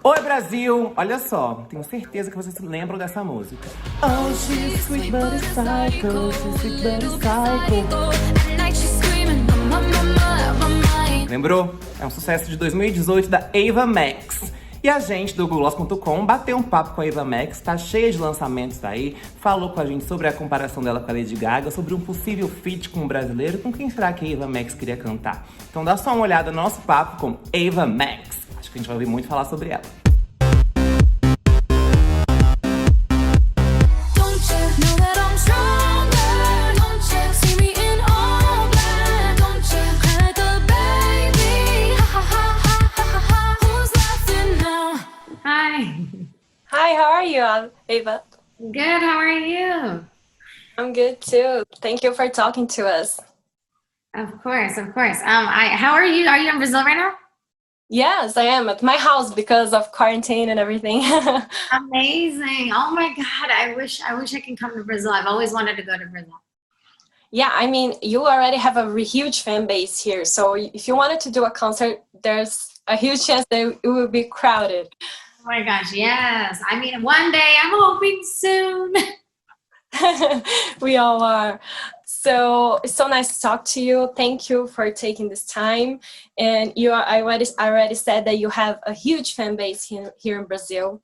Oi, Brasil! Olha só, tenho certeza que vocês se lembram dessa música. Oh, she's sweet but a psycho, she's sweet but a psycho. Lembrou? É um sucesso de 2018 da Ava Max. E a gente do Gloss.com bateu um papo com a Ava Max, tá cheia de lançamentos aí, falou com a gente sobre a comparação dela com a Lady Gaga, sobre um possível feat com um brasileiro, com quem será que a Ava Max queria cantar. Então dá só uma olhada no nosso papo com Ava Max. Acho que a gente vai ouvir muito falar sobre ela. Hi, how are you, Ava? Good, how are you? I'm good too. Thank you for talking to us. Of course. How are you? Are you in Brazil right now? Yes, I am at my house because of quarantine and everything. Amazing. Oh my God, I wish I can come to Brazil. I've always wanted to go to Brazil. Yeah, I mean, you already have a huge fan base here. So if you wanted to do a concert, there's a huge chance that it will be crowded. Oh my gosh, yes. I mean, one day, I'm hoping soon. We all are. So it's so nice to talk to you. Thank you for taking this time. And I already said that you have a huge fan base here in Brazil.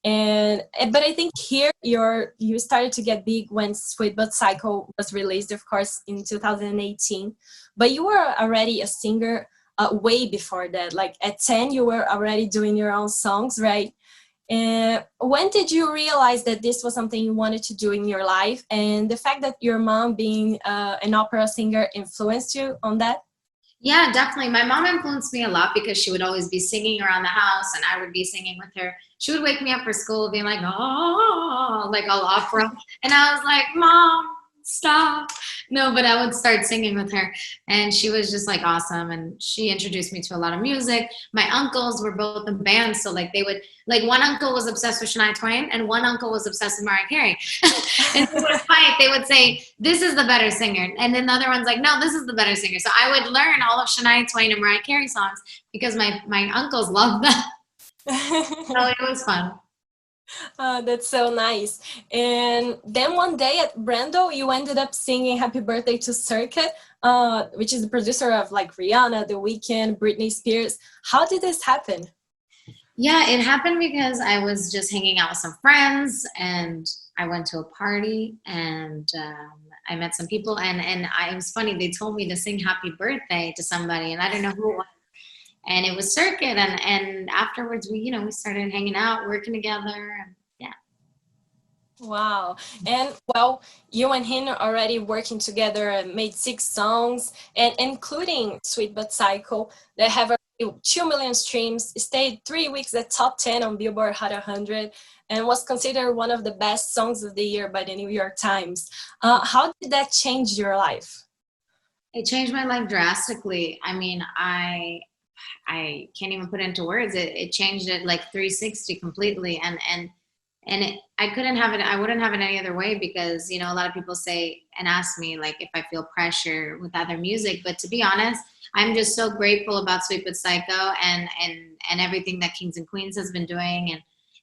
But I think here you started to get big when Sweet But Psycho was released, of course, in 2018. But you were already a singer way before that. Like at 10, you were already doing your own songs, right? And when did you realize that this was something you wanted to do in your life? And the fact that your mom being an opera singer influenced you on that? Yeah, definitely. My mom influenced me a lot because she would always be singing around the house and I would be singing with her. She would wake me up for school being like, oh, like all opera. And I was like, Mom, stop. No, but I would start singing with her. And she was just like awesome. And she introduced me to a lot of music. My uncles were both in bands. So like they would, like one uncle was obsessed with Shania Twain and one uncle was obsessed with Mariah Carey. And they would fight. They would say, this is the better singer. And then the other one's like, no, this is the better singer. So I would learn all of Shania Twain and Mariah Carey songs because my uncles loved them. So it was fun. That's so nice. And then one day at Brando, you ended up singing Happy Birthday to Circuit, which is the producer of like Rihanna, The Weeknd, Britney Spears. How did this happen? Yeah, it happened because I was just hanging out with some friends and I went to a party and I met some people and it was funny. They told me to sing Happy Birthday to somebody and I didn't know who it was. And it was Circuit, and afterwards we started hanging out, working together, and yeah. Wow. And well, you and him already working together and made 6 songs, and including Sweet But Psycho, that have 2 million streams, stayed 3 weeks at top 10 on Billboard Hot 100, and was considered one of the best songs of the year by the New York Times. How did that change your life? It changed my life drastically. I mean, I can't even put it into words. It changed it like 360 completely. And I couldn't have it. I wouldn't have it any other way because, a lot of people say and ask me like if I feel pressure with other music. But to be honest, I'm just so grateful about Sweet But Psycho and everything that Kings and Queens has been doing.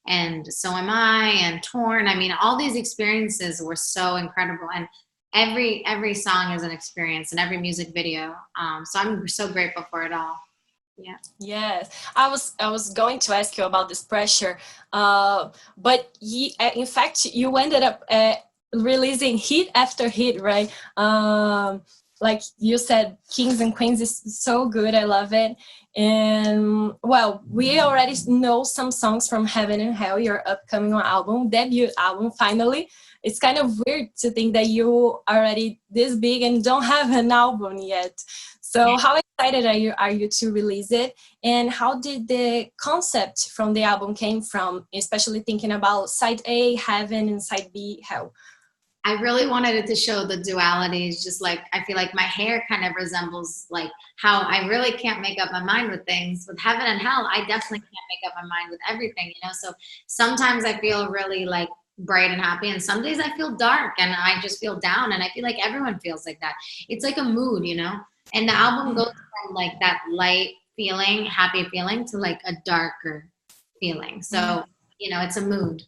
And So Am I and Torn. I mean, all these experiences were so incredible. And every song is an experience and every music video. So I'm so grateful for it all. Yeah. Yes, I was going to ask you about this pressure, but in fact, you ended up releasing hit after hit, right? Like you said, Kings and Queens is so good. I love it. And well, we already know some songs from Heaven and Hell, your upcoming album, debut album, finally. It's kind of weird to think that you are already this big and don't have an album yet. So how excited are you to release it? And how did the concept from the album came from, especially thinking about side A, Heaven, and side B, Hell? I really wanted it to show the dualities, just like I feel like my hair kind of resembles like how I really can't make up my mind with things. With Heaven and Hell, I definitely can't make up my mind with everything, So sometimes I feel really like bright and happy, and some days I feel dark and I just feel down, and I feel like everyone feels like that. It's like a mood, And the album goes from like that light feeling, happy feeling, to like a darker feeling. So, you know, it's a mood.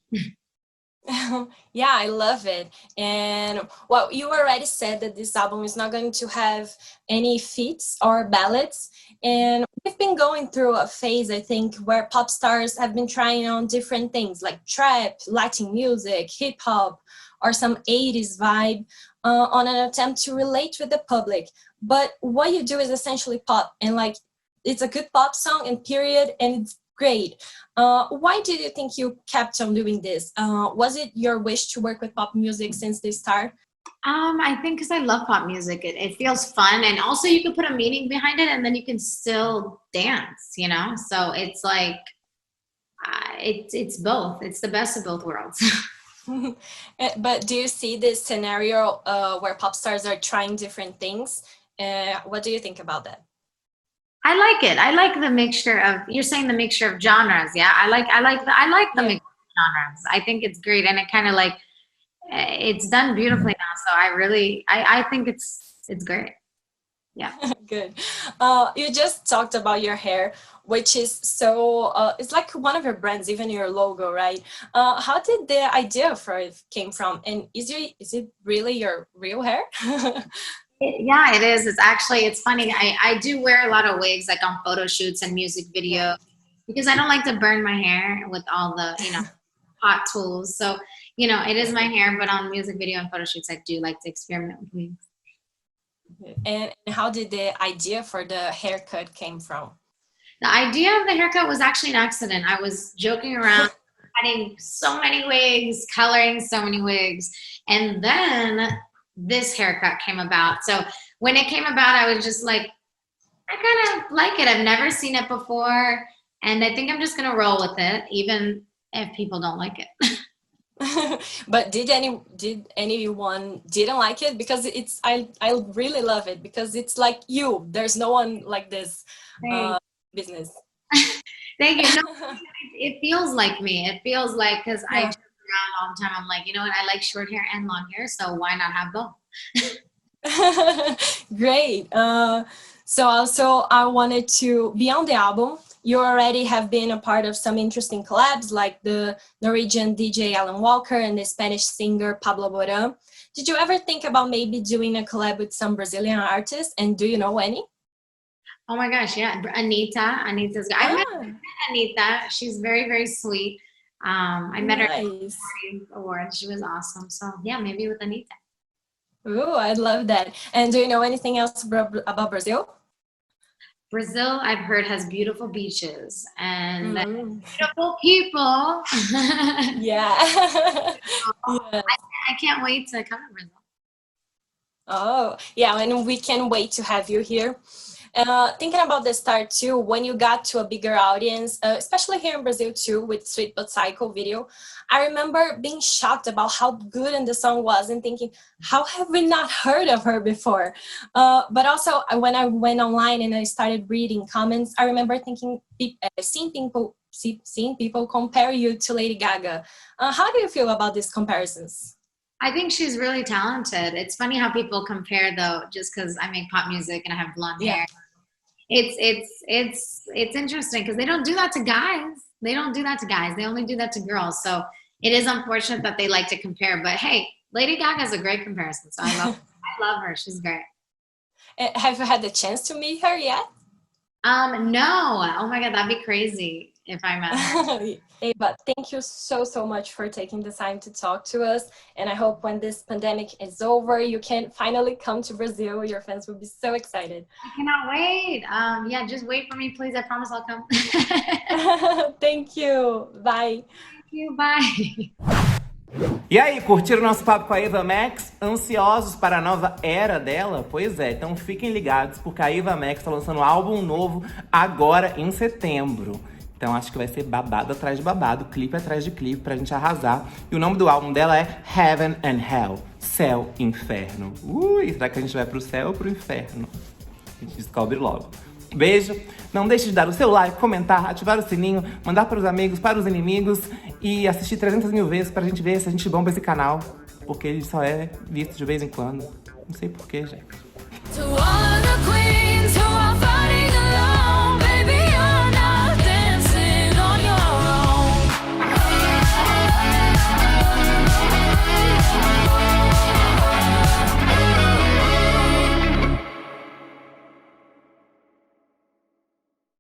Yeah, I love it. And well, you already said that this album is not going to have any feats or ballads. And we've been going through a phase, I think, where pop stars have been trying on different things like trap, Latin music, hip hop, or some 80s vibe on an attempt to relate with the public. But what you do is essentially pop, and like it's a good pop song and period, and it's great. Why did you think you kept on doing this? Was it your wish to work with pop music since the start? I think because I love pop music, it feels fun, and also you can put a meaning behind it, and then you can still dance, you know. So it's like it's both. It's the best of both worlds. But do you see this scenario where pop stars are trying different things? What do you think about that? I like it. I like the mixture of, you're saying the mixture of genres, yeah? I like the mixture of genres. I think it's great, and it kind of like it's done beautifully now. So I think it's great. Yeah. Good. You just talked about your hair, which is so it's like one of your brands, even your logo, right? How did the idea for it came from, and is it really your real hair? Yeah, it is. It's funny. I do wear a lot of wigs, like on photo shoots and music videos, because I don't like to burn my hair with all the, you know, hot tools. So, you know, it is my hair, but on music video and photo shoots, I do like to experiment with wigs. And how did the idea for the haircut came from? The idea of the haircut was actually an accident. I was joking around, cutting so many wigs, coloring so many wigs, and then this haircut came about. So when it came about, I was just like, I kind of like it. I've never seen it before, and I think I'm just gonna roll with it, even if people don't like it. But did anyone didn't like it? Because I really love it, because it's like you. There's no one like this business. Thank you. No, it feels like me. It feels like, because I joke around all the time. I'm like, you know what? I like short hair and long hair, so why not have both? Great. So also I wanted to, beyond the album, you already have been a part of some interesting collabs, like the Norwegian DJ Alan Walker and the Spanish singer Pablo Boran. Did you ever think about maybe doing a collab with some Brazilian artists, and do you know any? Oh my gosh, yeah. Anita's good. I met Anita. She's very, very sweet. I met her at the awards. She was awesome. So yeah, maybe with Anita. Oh, I love that. And do you know anything else about Brazil? Brazil, I've heard, has beautiful beaches and beautiful people. Yeah. Yeah. I can't wait to come to Brazil. Oh, yeah, and we can wait to have you here. Thinking about the start too, when you got to a bigger audience, especially here in Brazil too, with Sweet But Psycho video, I remember being shocked about how good the song was and thinking, how have we not heard of her before? But also when I went online and I started reading comments, I remember thinking, seeing people compare you to Lady Gaga. How do you feel about these comparisons? I think she's really talented. It's funny how people compare, though, just because I make pop music and I have blonde hair. It's interesting because they don't do that to guys. They only do that to girls. So it is unfortunate that they like to compare. But hey, Lady Gaga is a great comparison. So I love her. She's great. Have you had the chance to meet her yet? No. Oh my God, that'd be crazy if I met her. Ava, thank you so much for taking the time to talk to us. And I hope when this pandemic is over, you can finally come to Brazil. Your fans will be so excited. I cannot wait. Yeah, just wait for me, please. I promise I'll come. Thank you. Bye. Thank you. Bye. E aí, curtiram o nosso papo com a Ava Max? Ansiosos para a nova era dela? Pois é, então fiquem ligados, porque a Ava Max está lançando um álbum novo agora em setembro. Então acho que vai ser babado atrás de babado, clipe atrás de clipe pra gente arrasar. E o nome do álbum dela é Heaven and Hell, Céu e Inferno. Será que a gente vai pro céu ou pro inferno? A gente descobre logo. Beijo, não deixe de dar o seu like, comentar, ativar o sininho, mandar para os amigos, para os inimigos e assistir 300 mil vezes pra gente ver se a gente bomba esse canal, porque ele só é visto de vez em quando. Não sei porquê, gente.